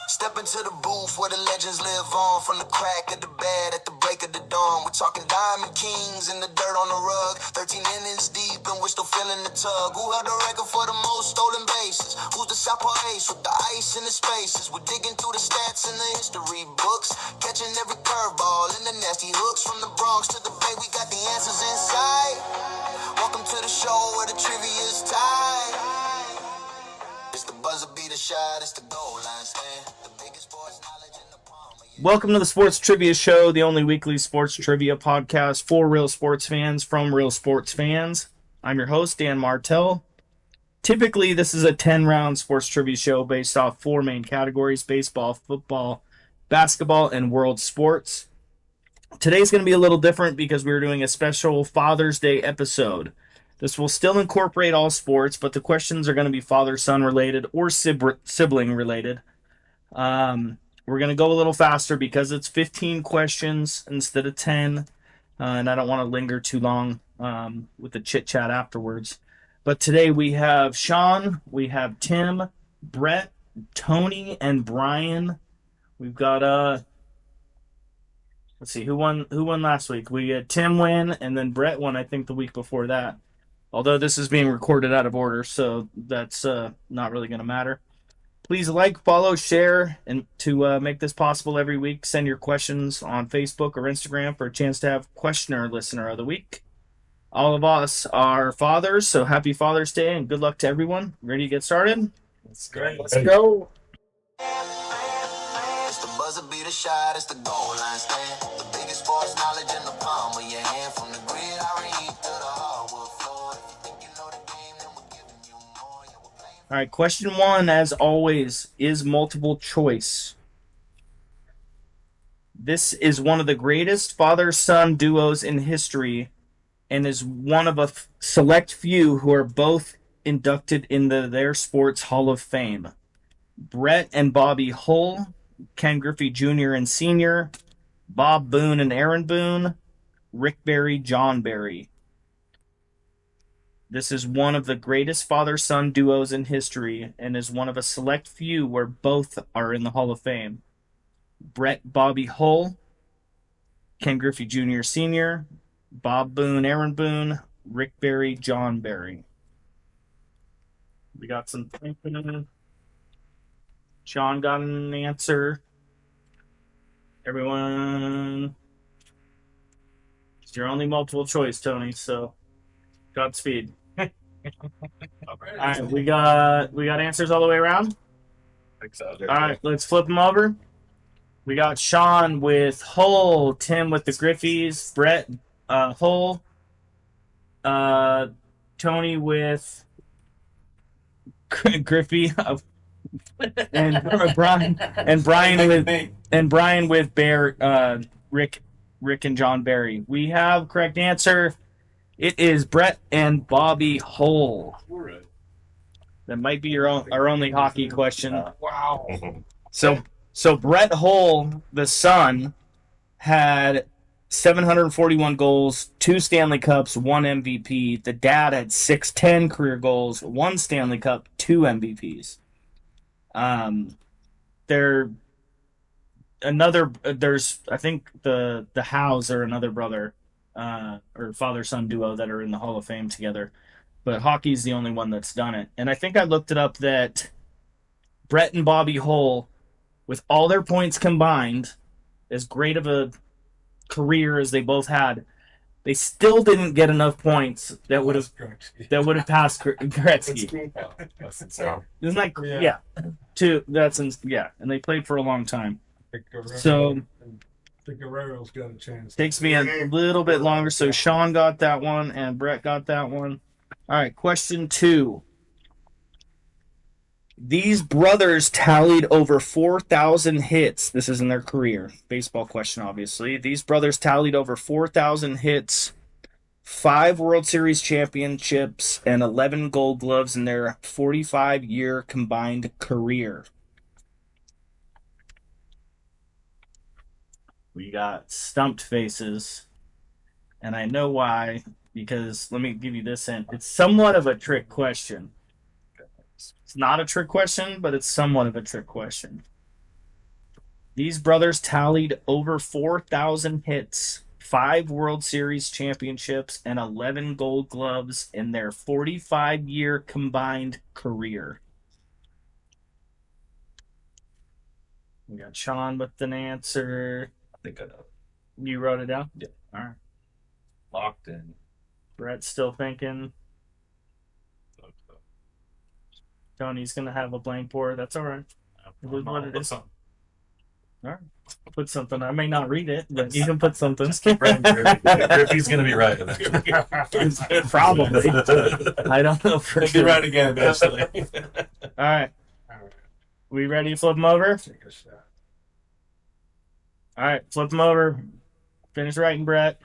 Step into the booth where the legends live on. From the crack of the bed at the break of the dawn. We're talking Diamond Kings and the dirt on the rug. 13 innings deep and we're still feeling the tug. Who held the record for the most stolen bases? Who's the Southpaw ace with the ice in the spaces? We're digging through the stats in the history books. Catching every curveball and the nasty hooks. From the Bronx to the Bay, we got the answers inside. Welcome to the show where the trivia is tied. It's the buzzer beater shot, it's the goal line stand. The biggest sports knowledge in the palm of your... Welcome to the Sports Trivia Show, the only weekly sports trivia podcast for real sports fans from real sports fans. I'm your host, Dan Martell. Typically, this is a 10-round sports trivia show based off four main categories: baseball, football, basketball, and world sports. Today's going to be a little different because we're doing a special Father's Day episode. This will still incorporate all sports, but the questions are going to be father-son related or sibling related. We're going to go a little faster because it's 15 questions instead of 10, and I don't want to linger too long with the chit-chat afterwards. But today we have Sean, we have Tim, Brett, Tony, and Brian. We've got let's see, who won last week? We had Tim win, and then Brett won, I think, the week before that. Although this is being recorded out of order, so that's not really going to matter. Please like, follow, share, and to make this possible every week, send your questions on Facebook or Instagram for a chance to have Questioner Listener of the Week. All of us are fathers, so happy Father's Day and good luck to everyone. Ready to get started? Let's go. Let's go. It's the buzzer beater shot, it's the goal line stand. The biggest sports knowledge in the palm of your hand. From the gridiron to the hardwood floor. If you think you know the game, then we're giving you more. Yeah, we're playing. All right, question one, as always, is multiple choice. This is one of the greatest father-son duos in history and is one of a select few who are both inducted into their sports Hall of Fame. Brett and Bobby Hull, Ken Griffey Jr. and Sr., Bob Boone and Aaron Boone, Rick Barry, John Barry. This is one of the greatest father-son duos in history and is one of a select few where both are in the Hall of Fame. Brett Bobby Hull, Ken Griffey Jr. Sr., Bob Boone, Aaron Boone, Rick Barry, John Barry. We got some thinking. Sean got an answer. Everyone, it's your only multiple choice, Tony, so Godspeed. All right, we got answers all the way around. All right, let's flip them over. We got Sean with Hull, Tim with the Griffies, Brett Hull, Tony with Griffey, and Brian with Bear, Rick and John Barry. We have correct answer. It is Brett and Bobby Hull. That might be our only hockey question. Wow. So Brett Hull, the son, had 741 goals, 2 Stanley Cups, 1 MVP. The dad had 610 career goals, 1 Stanley Cup, 2 MVPs. There's I think the Howes are another brother or father-son duo that are in the Hall of Fame together. But hockey's the only one that's done it. And I think I looked it up that Brett and Bobby Hull, with all their points combined, as great of a career as they both had, they still didn't get enough points that would have passed Gretzky. Isn't that and they played for a long time. So the Guerrero's got a chance. Takes me a little bit longer. So Sean got that one and Brett got that one. All right, question 2. These brothers tallied over 4,000 hits. This is in their career. Baseball question, obviously. These brothers tallied over 4,000 hits, 5 World Series championships, and 11 Gold Gloves in their 45-year combined career. We got stumped faces, and I know why, because let me give you this hint. It's somewhat of a trick question. It's not a trick question, but it's somewhat of a trick question. These brothers tallied over 4,000 hits, 5 World Series championships, and 11 Gold Gloves in their 45-year combined career. We got Sean with an answer. I think I know. You wrote it down? Yeah. All right. Locked in. Brett's still thinking. Tony's going to have a blank board. That's all right. It is what it is. All right. Put something. I may not read it, but you can put something. Griffey's gonna be right. Probably. I don't know for He'll sure. be right again eventually. All right. We ready to flip them over? Take a shot. All right. Flip them over. Finish writing, Brett.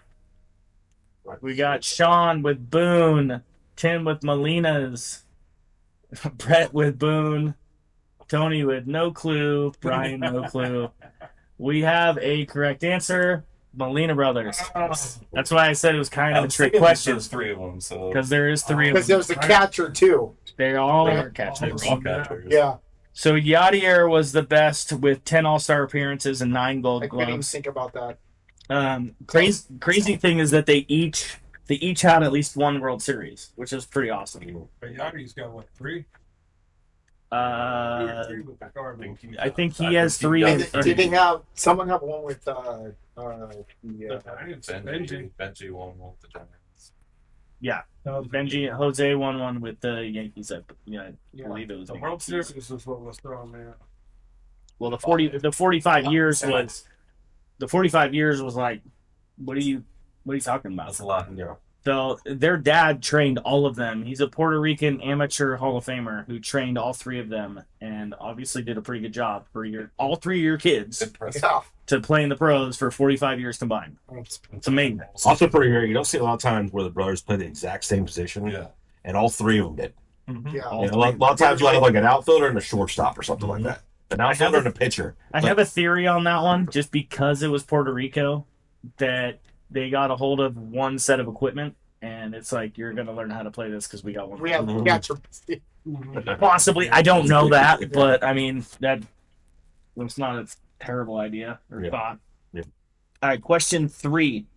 We got Sean with Boone. Tim with Molinas. Brett with Boone. Tony with no clue. Brian, no clue. We have a correct answer. Molina Brothers. That's why I said it was kind of a trick question. There's 3 of them, so Because there is 3 of Because them. there's a catcher too. They all are catchers. all catchers. Yeah, So Yadier was the best with 10 All-Star appearances and 9 Gold I couldn't even Gloves. think about that. Crazy thing is that they each had at least 1 World Series, which is pretty awesome. But Yachty's got what, 3? I With the Cardinals. think he has 3. Did they have someone have one with The Giants, Benji. Benji won with the Giants. Yeah, That was Benji Jose won one with the Yankees. I Yeah. believe it was The the World Yankees. Series is what was thrown there. Well, the 45 years was like, what are you talking about? That's a lot. Yeah. So their dad trained all of them. He's a Puerto Rican amateur Hall of Famer who trained all 3 of them, and obviously did a pretty good job for all 3 of your kids Impressive. Yeah. to play in the pros for 45 years combined. It's amazing. Also pretty rare. You don't see a lot of times where the brothers play the exact same position, Yeah. and all 3 of them did. Yeah. All And a lot of times you have like an outfielder and a shortstop or something like that. An I have outfielder a- and a pitcher. I have a theory on that one, just because it was Puerto Rico, that they got a hold of one set of equipment, and it's like, you're going to learn how to play this because we got one. We have a catcher. Possibly. I don't know that, but I mean, that's not a terrible idea or Yeah. thought. Yeah. All right, question 3.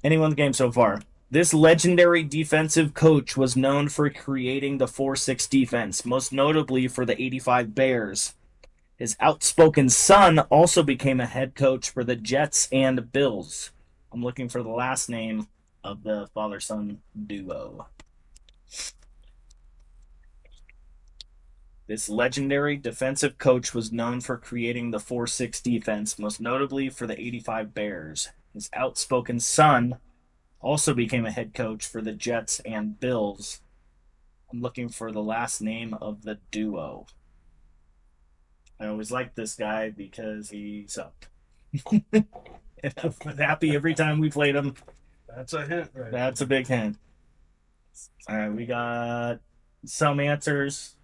Anyone's game so far. This legendary defensive coach was known for creating the 4-6 defense, most notably for the 85 Bears. His outspoken son also became a head coach for the Jets and Bills. I'm looking for the last name of the father-son duo. This legendary defensive coach was known for creating the 4-6 defense, most notably for the 85 Bears. His outspoken son also became a head coach for the Jets and Bills. I'm looking for the last name of the duo. I always liked this guy because he sucked. And I'm happy every time we played him. That's a hint, right? That's a big hint. All right, we got some answers.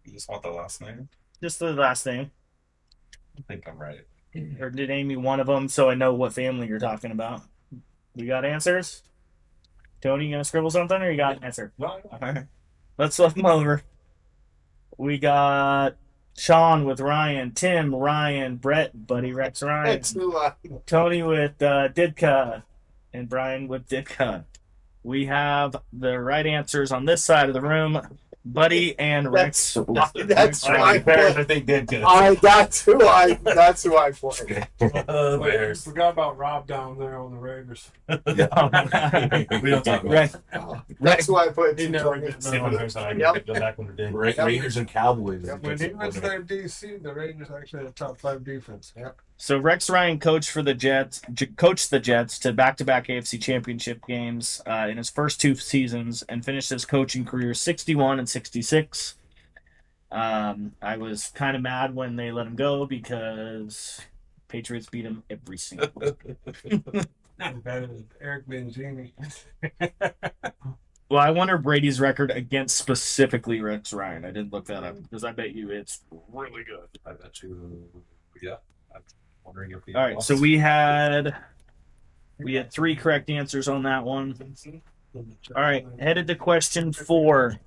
You just want the last name? Just the last name. I think I'm right. Or to name me one of them so I know what family you're talking about. We got answers? Tony, you gonna scribble something or you got an answer? No, Alright. Let's flip them over. We got Sean with Ryan, Tim, Ryan, Brett, Buddy Rex Ryan, That's who Tony with Ditka, and Brian with Ditka. We have the right answers on this side of the room. Buddy and Rex. That's who I put. think they did. That's who I put. Bears. forgot about Rob down there on the Raiders. We don't talk about Rex. That's who I put. He never did Raiders and Cowboys. When he was there in DC, the Raiders actually had a top 5 defense. Yep. So Rex Ryan coached the Jets to back-to-back AFC Championship games in his first 2 seasons, and finished his coaching career 61 and 66. I was kind of mad when they let him go because Patriots beat him every single week. Better than Eric Benzini. Well, I wonder Brady's record against specifically Rex Ryan. I didn't look that up because I bet you it's really good. I bet you. Yeah. I'm wondering if he All right, so we had 3 correct answers on that one. All right, headed to question 4.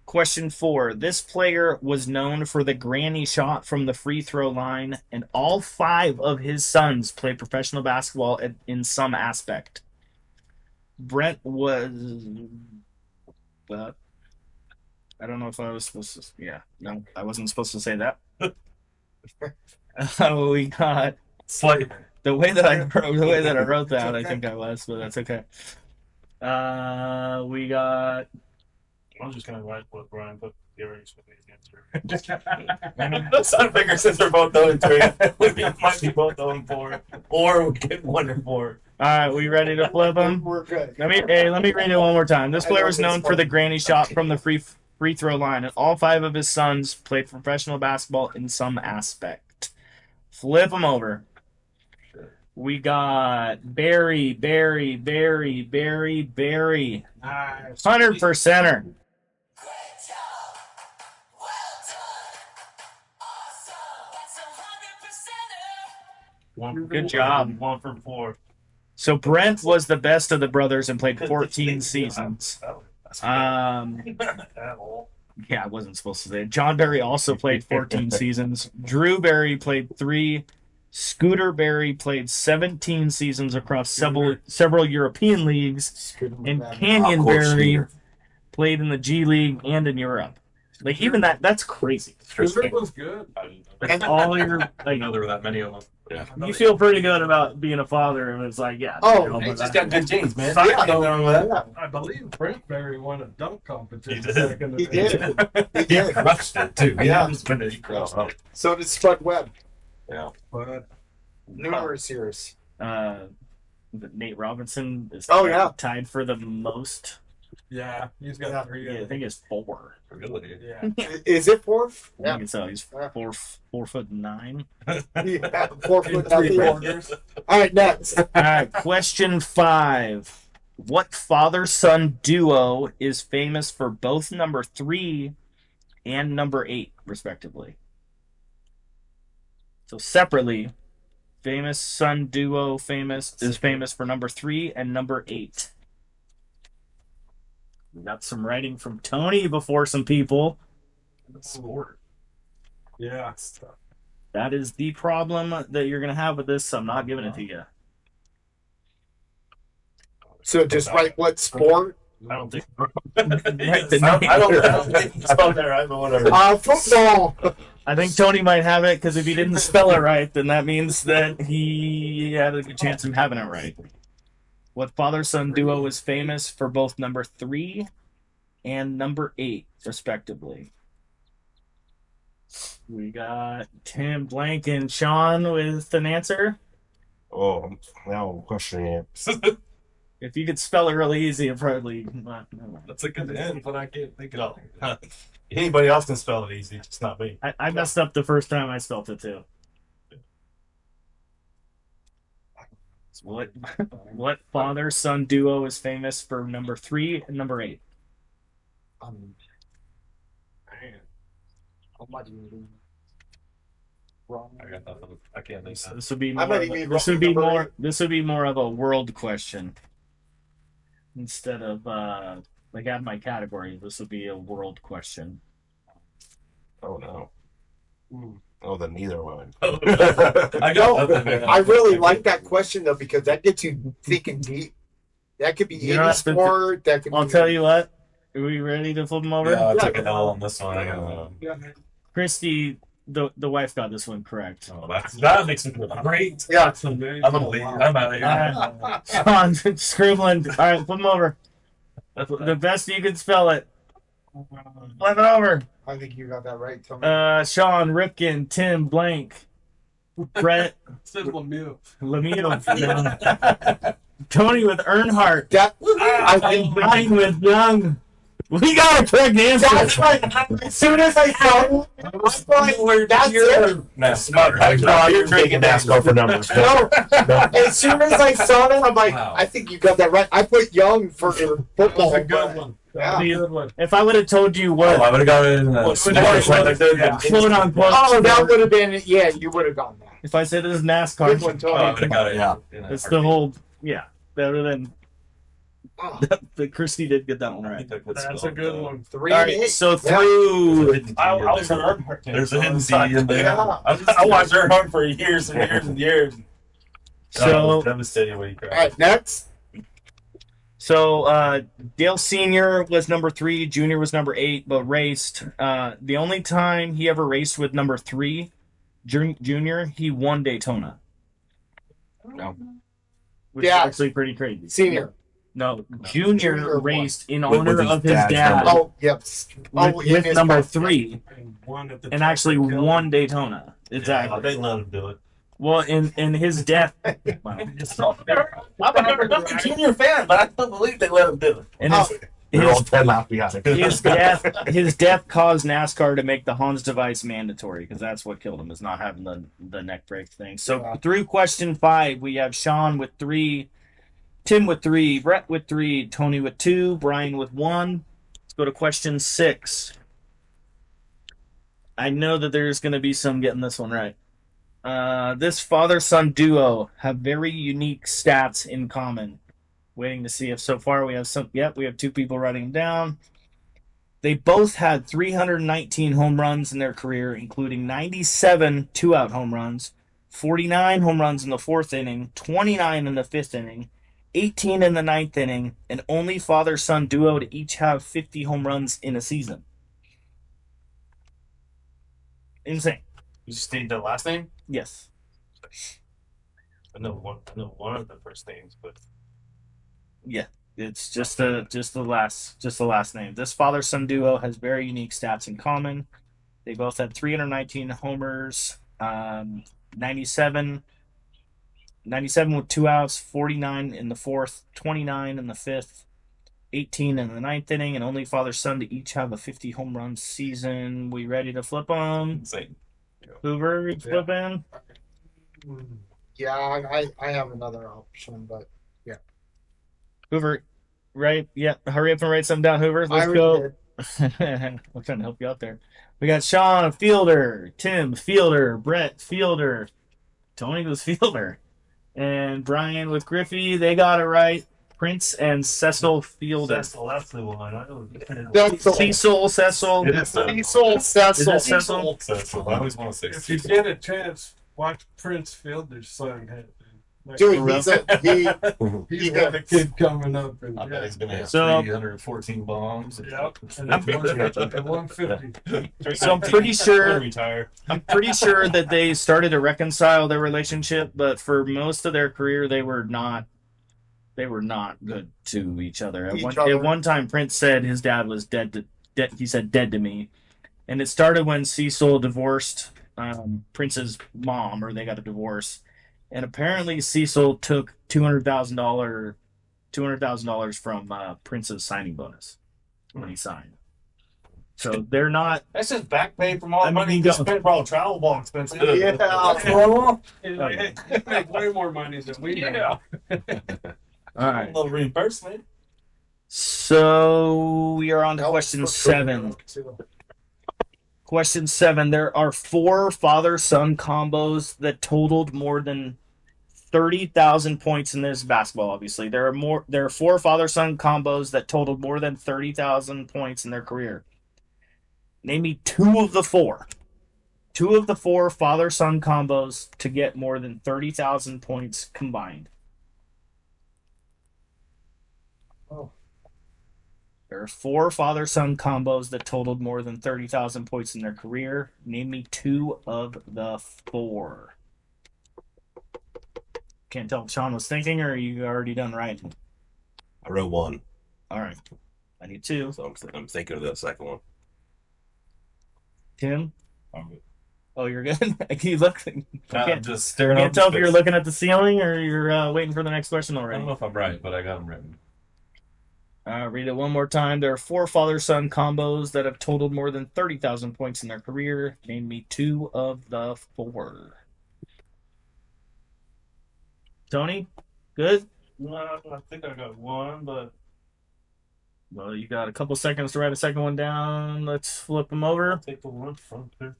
Question 4. This player was known for the granny shot from the free throw line, and all 5 of his sons played professional basketball in some aspect. Brent was... I don't know if I was supposed to... Yeah, no, I wasn't supposed to say that. We got... Slight. The way that I wrote that, I think I was, but that's okay. We got... I was just gonna write what Brian put the earrings with the answer. The son figure since we're both 0-3, we might be both 0-4, or we get 1-4. All right, we ready to flip them? We're good. Let me read it one more time. This player was known for the granny shot from the free throw line, and all 5 of his sons played professional basketball in some aspect. Flip them over. We got Barry. Nice. 100%er. Good job. 1 for 4. So Brent was the best of the brothers and played 14 seasons. Yeah, I wasn't supposed to say it. John Barry also played 14 seasons. Drew Barry played 3. Scooter Barry played 17 seasons across several European leagues. And Canyon Barry played in the G League and in Europe. Like, even that's crazy. Scooter was good. And all your, I know there were that many of them. Yeah. you feel pretty good about being a father, and it's like, yeah. Oh, you know, He but just that- got good genes, man. Yeah. Nothing wrong with that. I believe Brent Berry won a dunk competition. He did. back in the He day. did. He He did. crushed it too. Yeah. He crushed it. So did Spud Webb. Yeah. But Numerous years. Nate Robinson is Oh, yeah. tied for the most. yeah, he's got Yeah. 3. Yeah, I think it's 4. Really? Yeah. Is it 4? I Yeah. think so. He's 4'9". Yeah, 4 foot nothing. 3/4. All right, next. All right, question 5. What father-son duo is famous for both number 3 and number 8, respectively? So separately, famous son duo is famous for number 3 and number 8. We got some writing from Tony before some people. Sport. Yeah. That is the problem that you're going to have with this, so I'm not giving it to you. So just write what sport? I don't think. I don't think you spelled that right, but whatever. Football. I think Tony might have it, because if he didn't spell it right, then that means that he had a good chance of having it right. What father-son duo is famous for both number 3 and number 8, respectively? We got Tim Blank and Sean with an answer. Oh, now I'm questioning it. If you could spell it really easy, it probably... That's a good end, but I can't think of it. Anybody else can spell it easy, just not me. I messed up the first time I spelled it, too. What father-son duo is famous for number 3 and number 8? I got nothing. I can't think of it. This would be I more. might Of a, even this would be number more. 8. This would be more of a world question instead of like I have my category. This would be a world question. Oh, no. Oh, then neither one. I got nothing. man. I really like that question though because that gets you thinking deep. That could be You any know, that's the- sport. That could. I'll be, tell you what. Are we ready to flip them over? Yeah, I took an L on this one. Christy, the wife got this one correct. Oh, that makes me feel great. Yeah. I'm gonna leave. I'm out of here. Sean scribbling. All right, flip them over. The best you can spell it. Flip it over. I think you got that right. Tell me. Sean Ripken, Tim Blank, Brett Says Lemieux. Lemieux, Tony with Earnhardt, That I think. Ryan with Young. We got a correct answer. That's right. As soon as I saw it, I was like, "That's it." No, you're taking NASCAR for numbers. No. As soon as I saw it, I'm like, Wow. I think you got that right. I put Young for That football. was a good one. That was a good one. If I would have told you Oh, what I would have got it in quote unquote, Oh, that would have been it. Yeah, you would have gotten that. if I said it was Good NASCAR, one, Oh, I would Tony. have got it. Yeah. it's the whole, yeah, that would have been. But Christy did get that one I right. think I could That's spell a good that. one. 3 All and right, 8. so Yeah. through I was an Earnhardt fan. There's a hidden C in there. Yeah. I watched Earnhardt for years and years and years. so Devastating when you All cry. right, next. Dale Senior was number 3, Junior was number 8, but raced. The only time he ever raced with number 3, Junior, he won Daytona. No. Which is Yeah. actually pretty crazy. Senior. No, Junior Junior won. raced in With honor his of his dad's dad number. Oh, yep. Oh, with his number dad. 3, And one at the and top actually of the hill. won Daytona. They Exactly. let him do it. Well, in his death, wow. I'm a Junior fan, but I don't believe they let him do it. And Oh, They're all his 10 laps behind. his death caused NASCAR to make the Hans device mandatory because that's what killed him, is not having the neck break thing. So Yeah. through question 5, we have Sean with 3, Tim with 3, Brett with 3, Tony with 2, Brian with 1. Let's go to question 6. I know that there's going to be some getting this one right. This father-son duo have very unique stats in common. Waiting to see if so far we have some. Yep, we have 2 people writing them down. They both had 319 home runs in their career, including 97 two-out home runs, 49 home runs in the 4th inning, 29 in the 5th inning, 18 in the 9th inning, and only father-son duo to each have 50 home runs in a season. Insane. You just need the last name? Yes. I know one of the first names, but Yeah. It's just the last name. This father-son duo has very unique stats in common. They both had 319 homers, 97 with 2 outs, 49 in the 4th, 29 in the 5th, 18 in the 9th inning, and only father-son to each have a 50 home run season. We ready to flip them? Insane. Hoover, flip in. Yeah, I have another option, but Hoover, right? Yeah, hurry up and write something down, Hoover. I Let's already go. did. I'm trying to help you out there. We got Sean Fielder, Tim Fielder, Brett Fielder, Tony was Fielder, and Brian with Griffey. They got it right. Prince and Cecil Fielder. That's the one. I know. That's the Cecil, Cecil. It is Cecil Cecil. Is it Cecil? I always want to say If you Cecil. get a chance, watch Prince Fielder's son. Dude, he's He's he got a kid coming up, and I bet he's gonna have So- 314 bombs. Yep. And at 150. So I'm pretty sure retire. I'm pretty sure that they started to reconcile their relationship, but for most of their career they were not good to each other. At one time Prince said his dad was dead to me. And it started when Cecil divorced Prince's mom, or they got a divorce. And apparently Cecil took $200,000 from Prince's signing bonus when he signed. So they're not. That's just back pay from all I the mean, money you you go- spent for all the travel ball expenses. Yeah. They make way more money than we do. Yeah. All A right. little reimbursement. So we are on to question 7. Question 7. There are 4 father-son combos that totaled more than 30,000 points in this basketball. Obviously, there are 4 father-son combos that totaled more than 30,000 points in their career. Name me 2 of the 4. 2 of the 4 father-son combos to get more than 30,000 points combined. Oh. There are 4 father-son combos that totaled more than 30,000 points in their career. Name me 2 of the 4. Can't tell if Sean was thinking, or are you already done writing? I wrote one, All right. I need 2. so I'm thinking of the second one. Tim? I'm good. Oh, you're good? You look. I'm Can't, just staring can't at tell if you're looking at the ceiling or you're waiting for the next question I don't already. know if I'm right, but I got them written. Read it one more time. There are 4 father-son combos that have totaled more than 30,000 points in their career. Name me 2 of the 4. Tony? Good? No, I think I got one, but Well, you got a couple seconds to write a second one down. Let's flip them I'll over. take the one from there.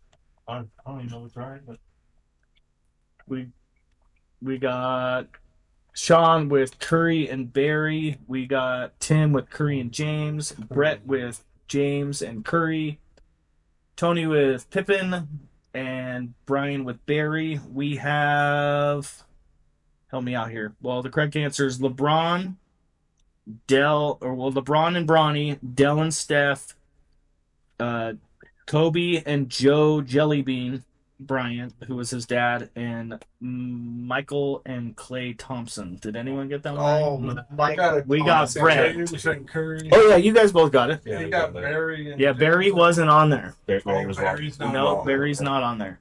I don't even know what's right, but We got Sean with Curry and Barry. We got Tim with Curry and James. Brett with James and Curry. Tony with Pippen. And Brian with Barry. We have... Help me out here. Well, the correct answer is LeBron, LeBron and Bronny, Dell and Steph, Kobe and Joe Jellybean Bryant, who was his dad, and Michael and Clay Thompson. Did anyone get that one? Oh, Michael. We got Brett. James and Curry. Oh yeah, you guys both got it. Yeah, You we got that. Barry. And Yeah, Barry wasn't on there. Barry was wrong. Barry's not No, on. Barry's not on there.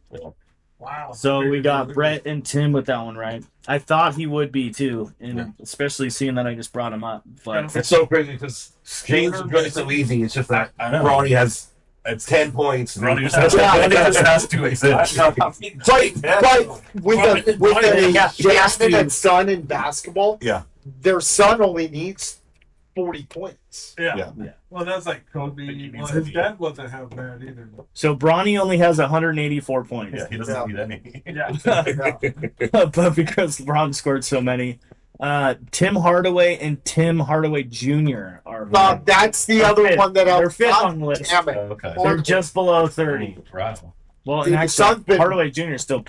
Wow. So we got Brett and Tim with that one right. I thought he would be too, and especially seeing that I just brought him up. But It's so crazy because James is really so easy. It's just that I know. Ronnie has It's 10 points. Ronnie just has, Ronnie just has to exist. But with Jasmine and son in basketball, Yeah. their son only needs 40 points. Yeah. Yeah. Well, that's like Kobe. He Well, needs his to be- dad wasn't half bad either. so Bronny only has 184 points. Yeah, he doesn't need any. Yeah. But because LeBron scored so many. Tim Hardaway and Tim Hardaway Jr. are That's the other fifth. one that I They're fifth on the list. Damn it. Okay. They're just below 30. Wow. Well, Dude, and the son's actually, been- Hardaway Jr. is still,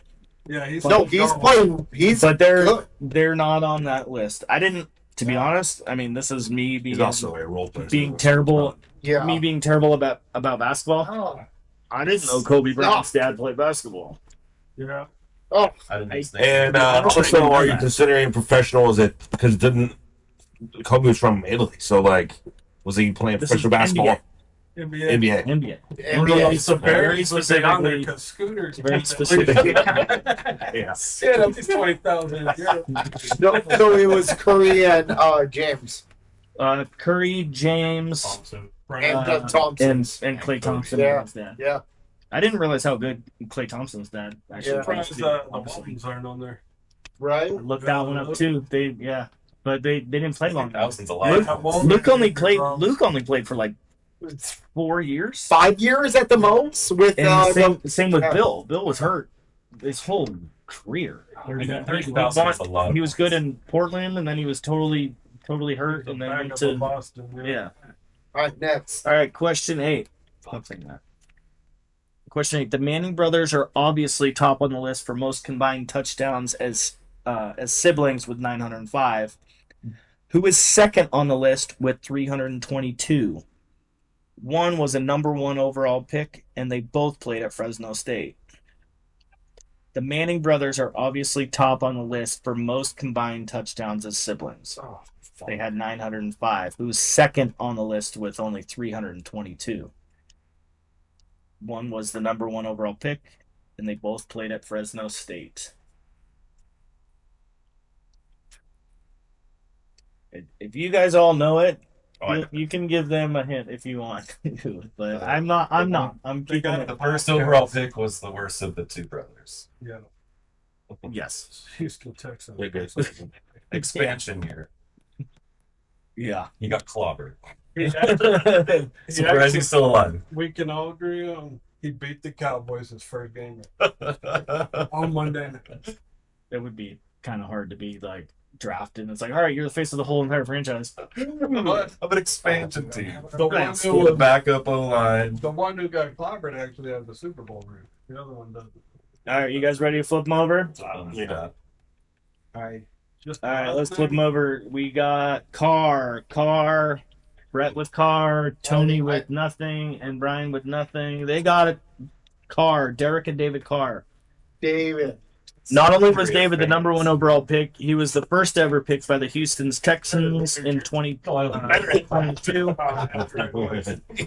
Yeah, he's He's playing. He's but good. they're not on that list. I didn't, to be honest. I mean, this is me He's being also a role player. being terrible. Yeah. Me being terrible about basketball. Oh. I didn't know Kobe Bryant's dad played basketball. Yeah. I didn't understand. And I don't also, know are you that. considering professional? Is it because Kobe was from Italy? So, like, was he playing This is professional basketball? NBA. NBA. NBA. NBA. So Very Barry's was on there specifically- because Scooter's Very specific. Yes. Yeah, that's 20,000. Yeah. No, it was Curry and James Curry, James, Thompson. and Uh, Thompson. and Klay Thompson. Yeah. was dad. Yeah. I didn't realize how good Klay Thompson's dad actually Yeah. was. Surprised too, the honestly. Waltons aren't on there. Right? I looked that one up too. But they didn't play long. Thousands a Luke, lot. Luke only played for like 4 years. 5 years at the most with And same with yeah. Bill. Bill was hurt his whole career. I mean, 30,000 is a lot. he was good in Portland, and then he was totally hurt, The and then backup went of to Boston. yeah. All right, next. All right, question 8. Something that. Question 8. The Manning brothers are obviously top on the list for most combined touchdowns as siblings with 905. Who is second on the list with 322? One was a number 1 overall pick, and they both played at Fresno State. The Manning brothers are obviously top on the list for most combined touchdowns as siblings. Oh, They had 905. Who's second on the list with only 322? One was the number 1 overall pick, and they both played at Fresno State. If you guys all know it, you can give them a hint if you want. But I'm not. I'm keeping it. The first overall pick was the worst of the two brothers. Yeah. Yes. Houston, Texas. Expansion year. Yeah. He got clobbered. Yeah. Surprised he's still alive. We can all agree on he beat the Cowboys his first game on Monday night. It would be kind of hard to be like drafted. It's like, all right, you're the face of the whole entire franchise. Of an expansion team. The one Still the who, backup O-line. the one who got clobbered actually has a Super Bowl ring. The other one doesn't. All right, you guys ready to flip them over? Yeah. I just All right, let's flip them over. We got Carr, Brett with Carr, Tony with nothing, and Brian with nothing. They got it. Carr, Derek and David Carr. David. Not only was David the number 1 overall pick, he was the first ever picked by the Houston Texans in 2022.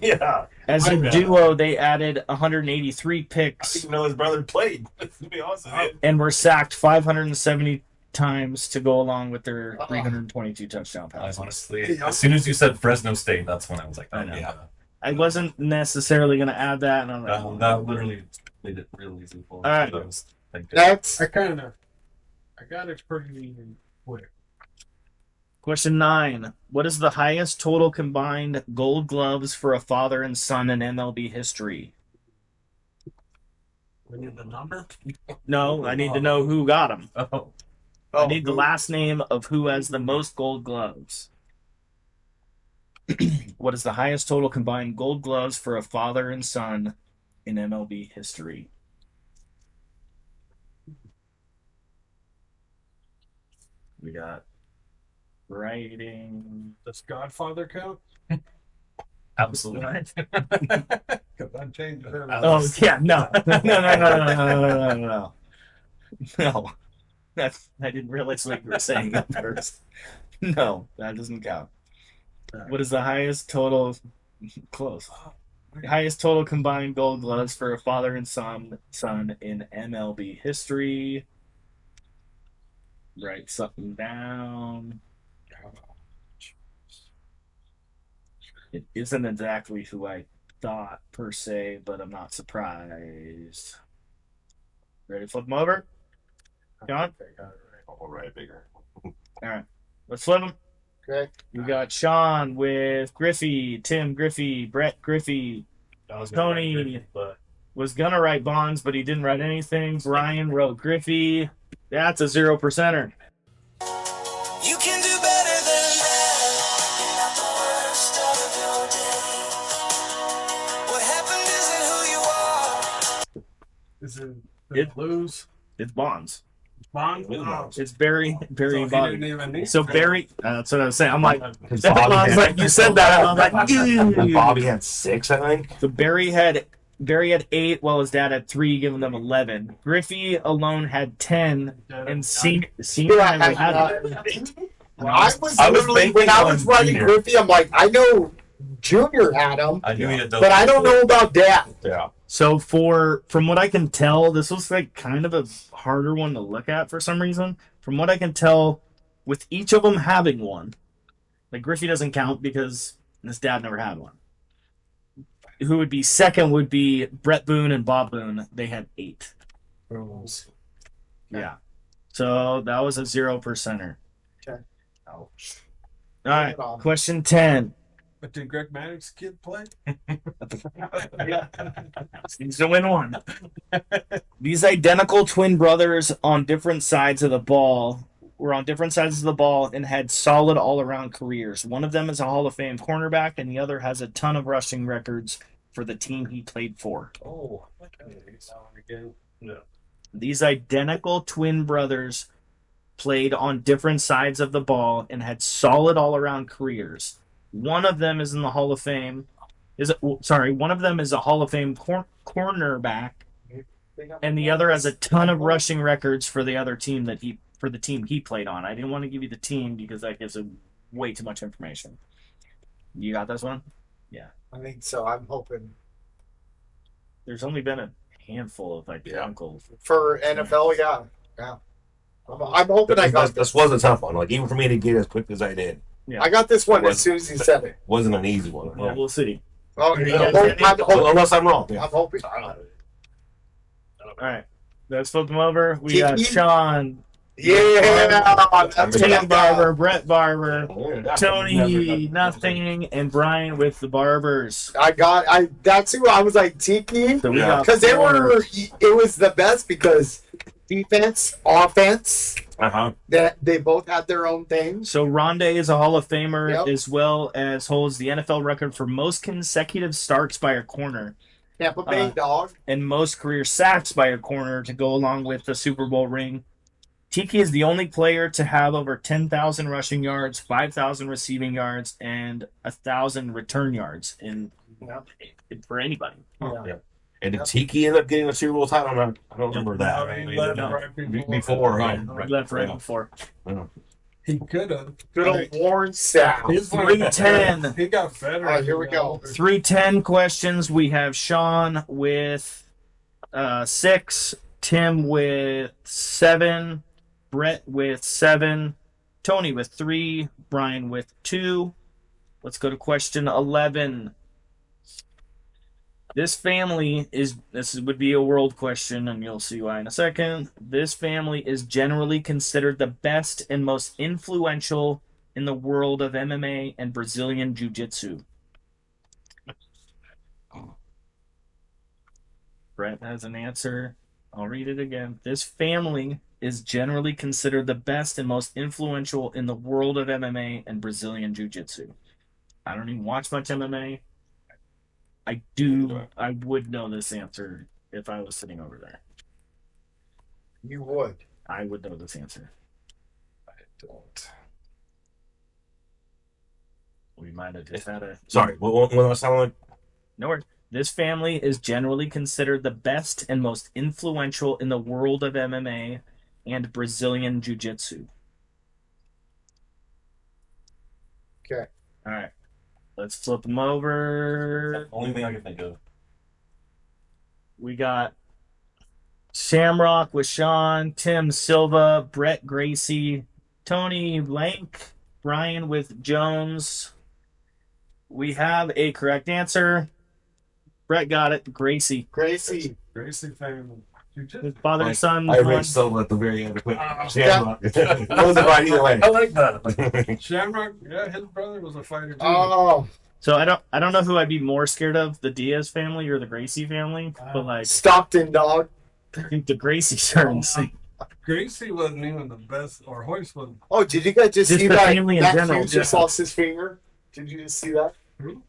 Yeah. As a duo, they added 183 I picks didn't know his brother played. To be honest with you. and were sacked 570 times to go along with their 322 touchdown I passes. honestly, as soon as you said Fresno State, that's when I was like, oh, I know. yeah. I wasn't necessarily going to add that, and I'm like, That literally made it real easy for me. All right. I was thinking. Next. I got it pretty quick. Question 9. What is the highest total combined gold gloves for a father and son in MLB history? We need the number. No, I need to know who got them. Oh, I need the last name of who has the most gold gloves. What is the highest total combined gold gloves for a father and son in MLB history? We got writing. Does Godfather count? Absolutely. Because I changed it. Oh yeah, no, no. No, I didn't realize what you were saying at first. No, that doesn't count. What is the highest total? Close. Highest total combined gold gloves for a father and son in MLB history. Write something down. It isn't exactly who I thought per se, but I'm not surprised. Ready to flip them over? John? All right, bigger. All right. Let's flip them. Okay. We got Sean with Griffey, Tim Griffey, Brett Griffey. I was gonna Tony. write Griffey, but Was gonna write Bonds, but he didn't write anything. Brian wrote Griffey. That's a 0%er. You can do better than that. You're not the worst of your day. What happened isn't who you are. Is it It- lose? It's Bonds. Bond? It's Barry So he Bonds. didn't even need So Barry, that's what I was saying. I'm like, Because I was like, you said that. I was like, Bobby had 6, I think. So Barry had 8, while his dad had 3, giving them 11. Griffey alone had 10, and Senior never had it. I was I was literally, thinking when I on was writing Junior. Griffey, I'm like, I know Junior had him, I knew he had those. but I don't know about Dad. Yeah. So from what I can tell, this was like kind of a harder one to look at for some reason. From what I can tell, with each of them having one, like Griffey doesn't count because his dad never had one. Who would be second would be Brett Boone and Bob Boone. They had 8. Yeah. So that was a 0%er. Okay. Ouch. All right. Hold on. Question 10. But did Greg Maddox's kid play? Needs to win one. These identical twin brothers on different sides of the ball were on different sides of the ball and had solid all-around careers. One of them is a Hall of Fame cornerback, and the other has a ton of rushing records for the team he played for. Oh, again. These identical twin brothers played on different sides of the ball and had solid all-around careers. One of them is in the Hall of Fame. One of them is a Hall of Fame cornerback, and the other has a ton of rushing records for the other team for the team he played on. I didn't want to give you the team because that gives way too much information. You got this one? I think so. I'm hoping There's only been a handful of identical. for NFL. Yeah. I'm hoping I got This was a tough one. Like, even for me to get as quick as I did, I got this one as soon as he said it. wasn't an easy one. Well, we'll see. Oh, Yeah. I'm hoping. Unless I'm wrong. Yeah. I'm hoping. All right, let's flip them over. We Tiki. got Sean, Yeah. Tim Barber, Brett Barber, Yeah. Tony, nothing, and Brian with the Barbers. That's who I was like, Tiki. So we Yeah. got Because four. it was the best because defense, offense, Uh-huh. that they both had their own things. So Rondé is a Hall of Famer, Yep. as well as holds the NFL record for most consecutive starts by a corner Tampa Bay dog. and most career sacks by a corner to go along with the Super Bowl ring. Tiki is the only player to have over 10,000 rushing yards, 5,000 receiving yards, and 1,000 return yards for anybody. And did Tiki end up getting a Super Bowl title? I don't remember that. He left No. right Before, right. right. Left right before. He could have. Good old Warren Sapp. His one- 310. He got better. All right, here we go. 310 questions. We have Sean with 6, Tim with 7, Brett with 7, Tony with 3, Brian with 2. Let's go to question 11. This would be a world question, and you'll see why in a second. This family is generally considered the best and most influential in the world of MMA and Brazilian Jiu-Jitsu. Brett has an answer. I'll read it again. This family is generally considered the best and most influential in the world of MMA and Brazilian Jiu-Jitsu? I don't even watch much MMA. I would know this answer if I was sitting over there. You would. I would know this answer. I don't. We might have just had a... Sorry, what last time? Like, No worries. This family is generally considered the best and most influential in the world of MMA and Brazilian Jiu-Jitsu. Okay. All right. Let's flip them over. Only thing I can think of. We got Shamrock with Sean, Tim Silva, Brett Gracie, Tony Blank, Brian with Jones. We have a correct answer. Brett got it. Gracie. Gracie. Gracie family. You just His father and son. I won. read Silva at the very end. Shamrock. It wasn't right either way. I like that. Shamrock, yeah, his brother was a fighter too. Oh, So I don't know who I'd be more scared of, the Diaz family or the Gracie family, but like Stockton dog. I think the Gracies are insane. Gracie wasn't even the best, or Hoist wasn't. Oh, did you guys just Just see the that? family in Matt general, Hughes just yeah. lost his finger. Did you just see that? Who?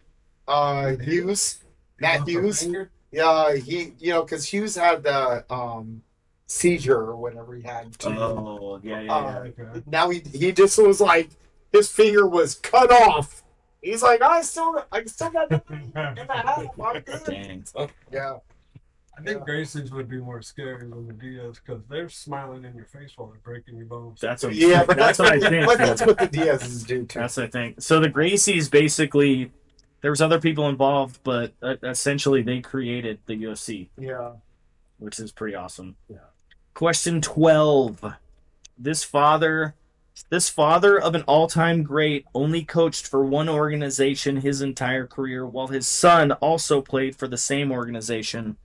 Hughes. Matt Lost a Hughes. finger? Yeah, because Hughes had the seizure or whatever he had. Oh yeah. Okay. Now he just was like his finger was cut off. He's like, I still got the thing in the house. I'm good. Dang. Yeah. I think Gracie's would be more scary than the Diaz because they're smiling in your face while they're breaking your bones. That's what, Yeah, but that's what I think. But that's what the Diaz's do too. That's what I think. So the Gracies basically, there was other people involved, but essentially they created the UFC, Yeah. which is pretty awesome. Yeah. Question 12. This father of an all-time great only coached for one organization his entire career, while his son also played for the same organization.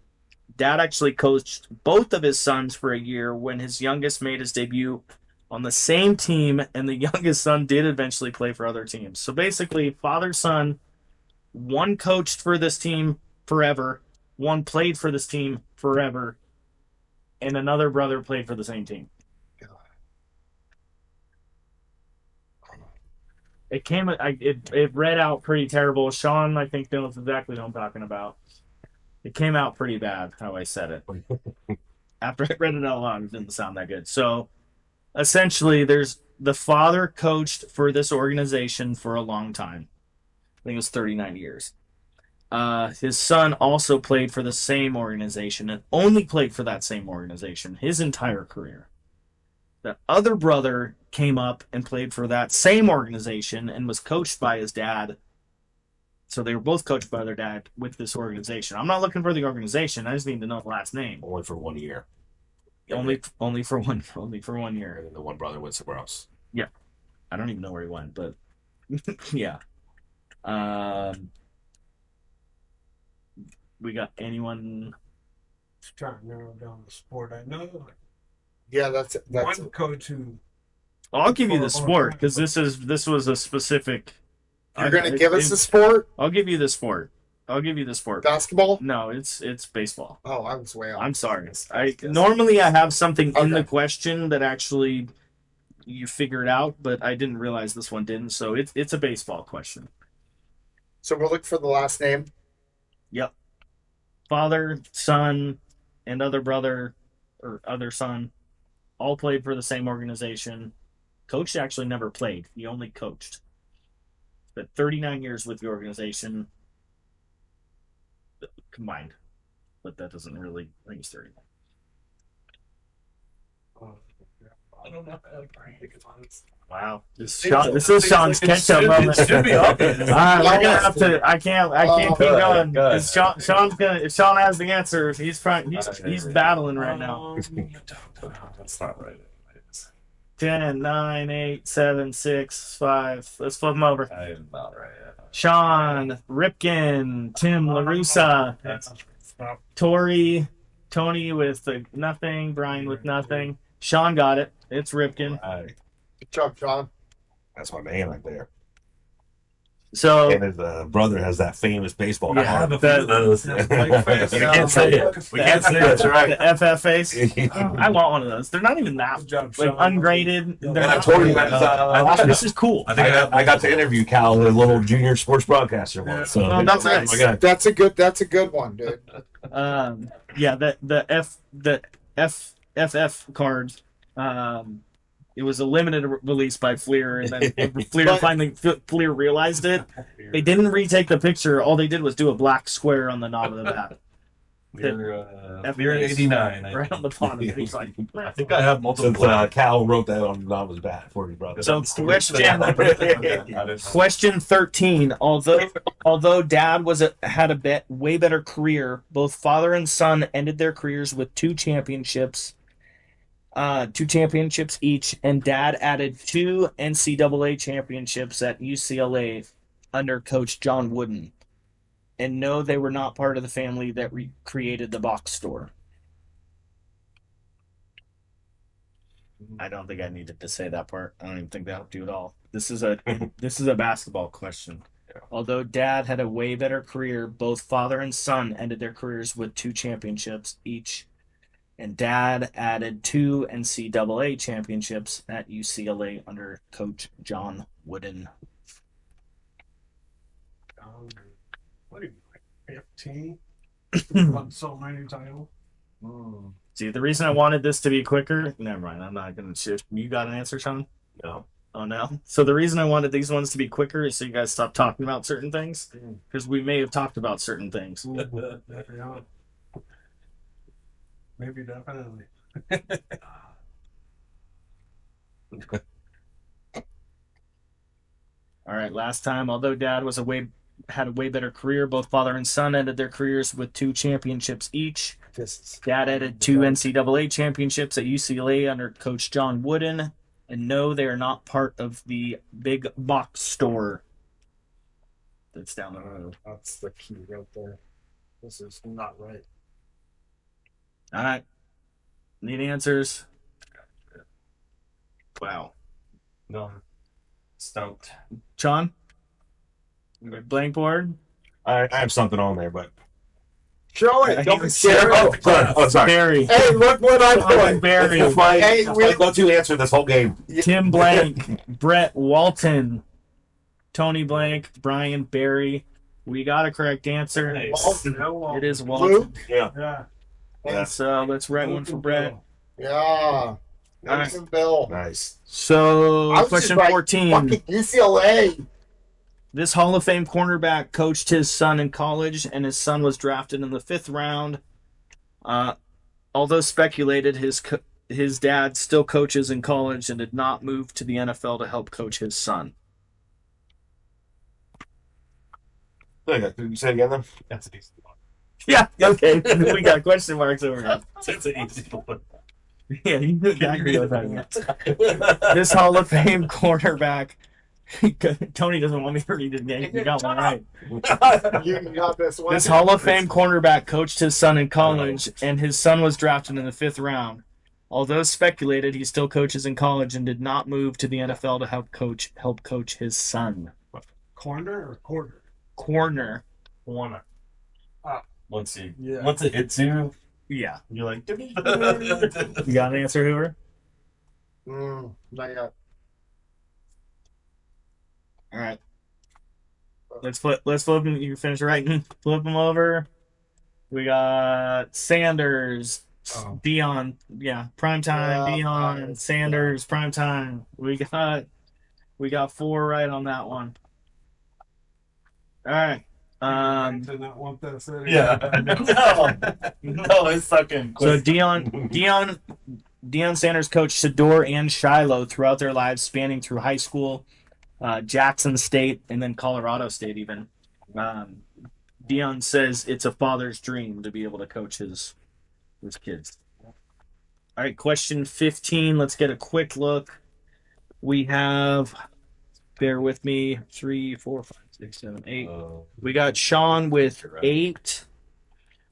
Dad actually coached both of his sons for a year when his youngest made his debut on the same team, and the youngest son did eventually play for other teams. So basically, father-son, one coached for this team forever, one played for this team forever, and another brother played for the same team. It read out pretty terrible. Sean, I think, knows exactly what I'm talking about. It came out pretty bad how I said it. After I read it out loud, it didn't sound that good. So essentially, there's the father coached for this organization for a long time. I think it was 39 years. His son also played for the same organization and only played for that same organization his entire career. The other brother came up and played for that same organization and was coached by his dad. So they were both coached by their dad with this organization. I'm not looking for the organization. I just need to know the last name. Only for 1 year. Only for one year. And then the one brother went somewhere else. I don't even know where he went, but yeah. We got anyone? Just trying to narrow down the sport. I know Yeah, that's one coach who. I'll give you the sport because this was a specific. you're gonna give us the sport? I'll give you the sport. Basketball? No, it's baseball. Oh, I was way off. I'm sorry. Normally I have something in the Okay. question that actually you figure it out, but I didn't realize this one didn't. So it's a baseball question. So we'll look for the last name. Yep. Father, son, and other brother or other son all played for the same organization. Coach actually never played. He only coached. But 39 years with the organization combined. But that doesn't really, I think it's 30. I don't know. Wow. This is Sean's catch-up It moment. should be obvious. All right, we're gonna have to. I can't keep Good, going. good. 'Cause Sean's gonna. If Sean has the answer, he's battling right now. That's not right. 10, 9, 8, 7, 6, 5. Let's flip them over. I am not right. Sean, Ripken, Tim LaRussa, Tori, Tony with nothing, Brian with nothing. Sean got it. It's Ripken. Good job, John. That's my man right there. So And his brother has that famous baseball Yeah, card. a few of those. We can't say it. We can't say That's it. right. the FF face. I want one of those. They're not even that Good job, like Sean. ungraded. They're And I not told you really- guys, this is cool. I think I got to interview Cal, the little junior sports broadcaster Yeah. once. So Oh, that's nice. my God. That's a good one, dude. Yeah, the FF cards. It was a limited release by Fleer, and then Fleer realized it. They didn't retake the picture. All they did was do a black square on the knob of the bat, We're 89. I right on the bottom. He's like, I think I have multiple. Since Cal wrote that on Nova's bat before he brought it. So question. Question 13. Although Dad had a way better career, both father and son ended their careers with two championships each, and Dad added 2 NCAA championships at UCLA under Coach John Wooden. And no, they were not part of the family that created the box store. I don't think I needed to say that part. I don't even think that helped you at all. This is a basketball question. Although Dad had a way better career, both father and son ended their careers with 2 championships each. And Dad added 2 NCAA championships at UCLA under Coach John Wooden. What do you 15? Won so many titles. See, the reason I wanted this to be quicker, never mind, I'm not going to shift. You got an answer, Sean? No. Oh, no? So the reason I wanted these ones to be quicker is so you guys stop talking about certain things, because we may have talked about certain things. Yeah. Maybe definitely. All right, last time, although Dad had a way better career, both father and son ended their careers with 2 championships each. Dad added 2 NCAA championships at UCLA under Coach John Wooden. And no, they are not part of the big box store that's down the road. That's the key right there. This is not right. All right. Need answers? Wow. No. Stumped. Sean? Blank board? I have something on there, but Show it. Don't be sorry. scared. Oh, sorry. Barry. Hey, look what I Sean put. Barry. That's my Hey, go-to answer this whole game. Tim Blank. Brett Walton. Tony Blank. Brian Barry. We got a correct answer. It is Walton. Luke. Yeah. Yeah. And so let's write one for Brett. Yeah. Nelson Bill. Nice. So, I was question just like, 14. Fucking UCLA. This Hall of Fame cornerback coached his son in college, and his son was drafted in the 5th round. Although speculated, his dad still coaches in college and did not move to the NFL to help coach his son. Okay, can you say it again then? That's an easy one. Yeah, okay. We got question marks over here. That's an easy one. Yeah, you knew exactly what I meant. This Hall of Fame cornerback. Tony doesn't want me to read his name. You got one right. You got this one. This Hall of Fame cornerback coached his son in college, and his son was drafted in the 5th round. Although speculated, he still coaches in college and did not move to the NFL to help coach his son. Corner or quarter? Corner. Warner. Once it hits you, Yeah. you're like, You got an answer, Hoover? Not yet. All right. Let's flip them. You can finish writing. Flip them over. We got Sanders, Oh. Dion. Yeah, prime time. Yeah, Dion, nice. Sanders, prime time. We got 4 right on that one. All right. I did not want that said. no, it's fucking. So Dion Sanders coached Sador and Shiloh throughout their lives, spanning through high school, Jackson State, and then Colorado State even. Dion says it's a father's dream to be able to coach his kids. All right, question 15. Let's get a quick look. We have, bear with me, 3, 4, 5, 6, 7, 8. We got Sean with 8.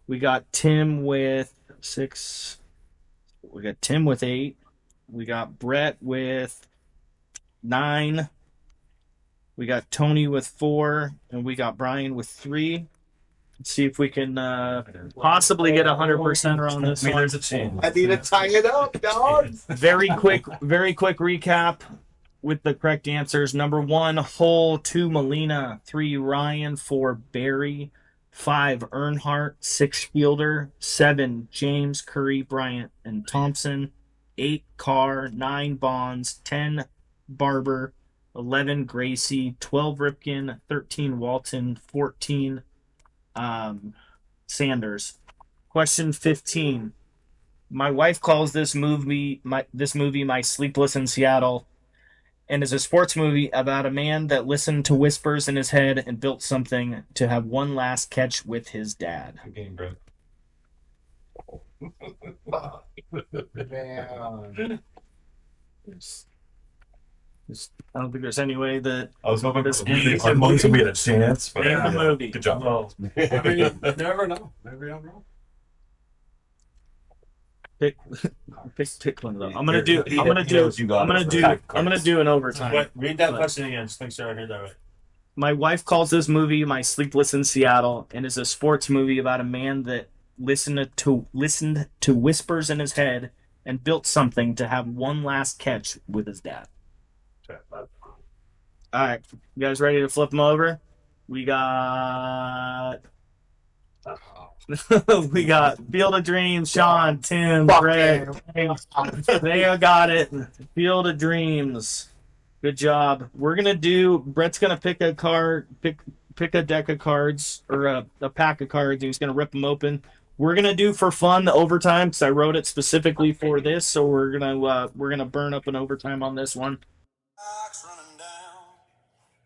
We got Tim with 6. We got Tim with 8. We got Brett with 9. We got Tony with 4, and we got Brian with 3. Let's see if we can possibly get 100% around this I mean, one. there's a chance. I need to tie it up, dog. Very quick recap with the correct answers. Number 1, Hull. 2, Molina. 3, Ryan. 4, Barry. 5, Earnhardt. 6, Fielder. 7, James, Curry, Bryant, and Thompson. 8, Carr. 9, Bonds. 10, Barber. 11, Gracie. 12, Ripken. 13, Walton. 14, Sanders. Question 15. My wife calls this movie My Sleepless in Seattle, and is a sports movie about a man that listened to whispers in his head and built something to have one last catch with his dad. Good game, Brett. Man. I don't think there's any way that I was hoping This our monks would be a chance, but in the movie. good job. Well, I mean, never know. Maybe I'm wrong. pick one of them. I'm gonna do an overtime. Wait, read that question again. Just make sure I heard that right. My wife calls this movie My Sleepless in Seattle, and is a sports movie about a man that listened to whispers in his head and built something to have one last catch with his dad. All right, you guys ready to flip them over? We got Field of Dreams, Sean, Tim, Greg. They got it. Field of Dreams. Good job. Brett's gonna pick a card, pick a deck of cards or a pack of cards. And he's gonna rip them open. We're gonna do for fun the overtime because I wrote it specifically for this. So we're gonna burn up an overtime on this one. Clock's running down,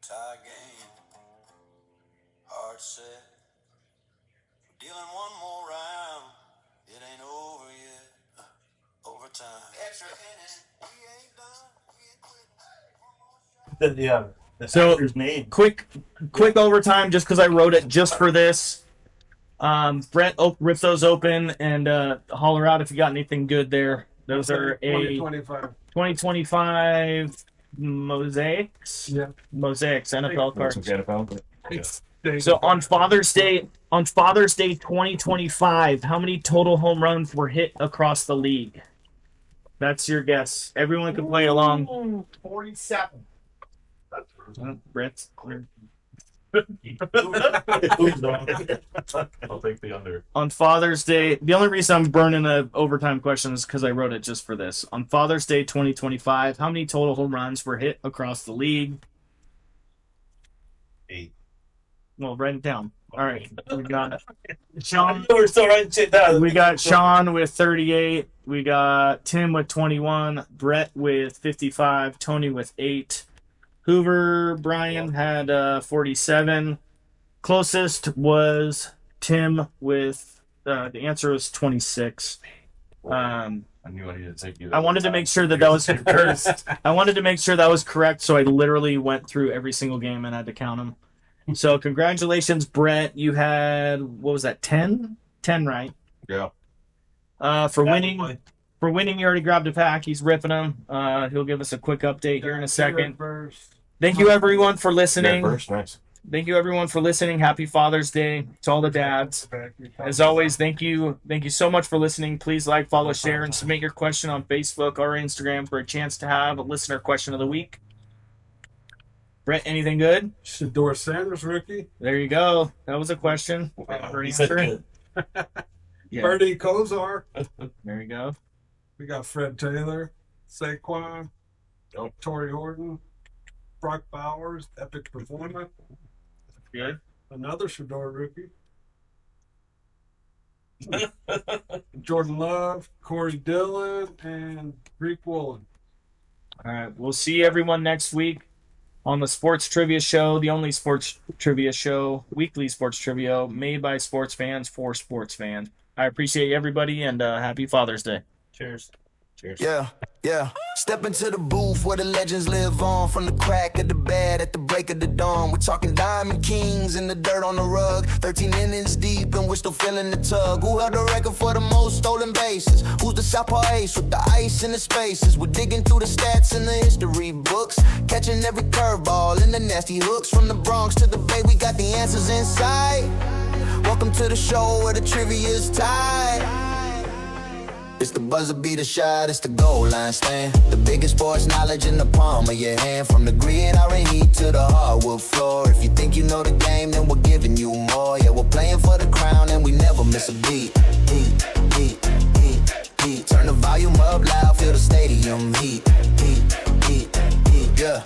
tie game, hard set. Dealing one more round, it ain't over yet. Overtime. Extra inning, we ain't done, we ain't quitting. The So- actor's name. Quick overtime just because I wrote it just for this. Brett, rip those open and holler out if you got anything good there. Those are a 2025. 2025 Mosaics. Yeah. Mosaics NFL cards. It's So on Father's Day 2025, how many total home runs were hit across the league? That's your guess. Everyone can play along. 47. Brett's I'll take the under. on Father's Day. The only reason I'm burning an overtime question is because I wrote it just for this. On Father's Day 2025, how many total home runs were hit across the league? 8. Well, write it down. All right, we got Sean. We're still writing shit down. We got Sean with 38. We got Tim with 21. Brett with 55. Tony with 8. Hoover Brian had 47. Closest was Tim with the answer was 26. I knew I needed to take you. I wanted to make sure that was correct. I wanted to make sure that was correct, so I literally went through every single game and had to count them. So congratulations, Brett. You had, what was that, 10? 10, right? Yeah. For winning, you already grabbed a pack. He's ripping them. He'll give us a quick update here in a second. First. Thank you, everyone, for listening. First, nice. Thank you, everyone, for listening. Happy Father's Day to all the dads. As always, thank you so much for listening. Please like, follow, share, and submit your question on Facebook or Instagram for a chance to have a listener question of the week. Brett, anything good? Shador Sanders, rookie. There you go. That was a question. For an He said answer. good. Yeah, Bernie Kosar. there you go. We got Fred Taylor, Saquon, Nope. Torrey Horton, Brock Bowers, epic performance. Good. Another Shador rookie. Jordan Love, Corey Dillon, and Greek Woolen. All right. We'll see everyone next week on the Sports Trivia Show, the only sports trivia show, weekly sports trivia made by sports fans for sports fans. I appreciate everybody and happy Father's Day. Cheers. Cheers. Yeah. Step into the booth where the legends live on. From the crack of the bed at the break of the dawn. We're talking Diamond Kings in the dirt on the rug. 13 innings deep and we're still feeling the tug. Who held the record for the most stolen bases? Who's the southpaw ace with the ice in the spaces? We're digging through the stats in the history books, catching every curveball and the nasty hooks. From the Bronx to the Bay, we got the answers inside. Welcome to the show where the trivia's tied. It's the buzzer beater shot, it's the goal line stand. The biggest sports knowledge in the palm of your hand. From the gridiron heat to the hardwood floor. If you think you know the game, then we're giving you more. Yeah, we're playing for the crown and we never miss a beat. Heat. Turn the volume up loud, feel the stadium heat. Yeah.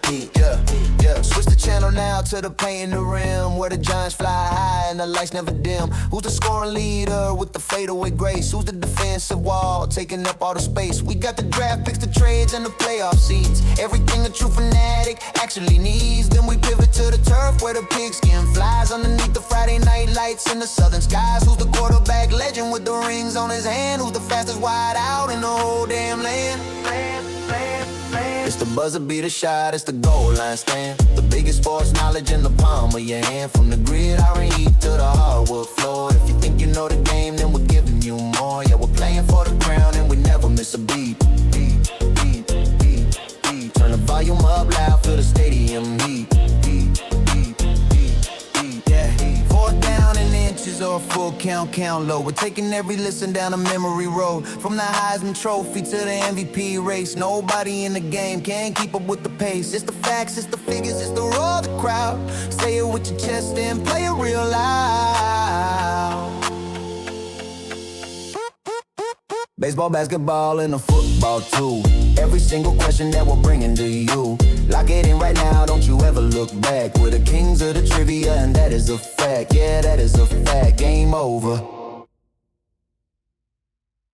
Switch the channel now to the paint in the rim, where the Giants fly high and the lights never dim. Who's the scoring leader with the fadeaway grace? Who's the defensive wall taking up all the space? We got the draft picks, the trades, and the playoff seeds. Everything a true fanatic actually needs. Then we pivot to the turf where the pigskin flies underneath the Friday night lights in the southern skies. Who's the quarterback legend with the rings on his hand? Who's the fastest wide out in the whole damn land? It's the buzzer beater shot, it's the goal line stand. The biggest sports knowledge in the palm of your hand. From the gridiron heat to the hardwood floor. If you think you know the game, then we're giving you more. Yeah, we're playing for the crown and we never miss a beat. Turn the volume up loud, feel the stadium heat. Yeah, 4th down and inches or a full count low. We're taking every listen down a memory road. From the Heisman Trophy to the MVP race, nobody in the game can keep up with the pace. It's the facts, it's the figures, it's the roar of the crowd. Say it with your chest and play it real loud. Baseball, basketball, and a football too. Every single question that we're bringing to you. Lock it in right now, don't you ever look back. We're the kings of the trivia and that is a fact. Yeah, that is a fact. Game over.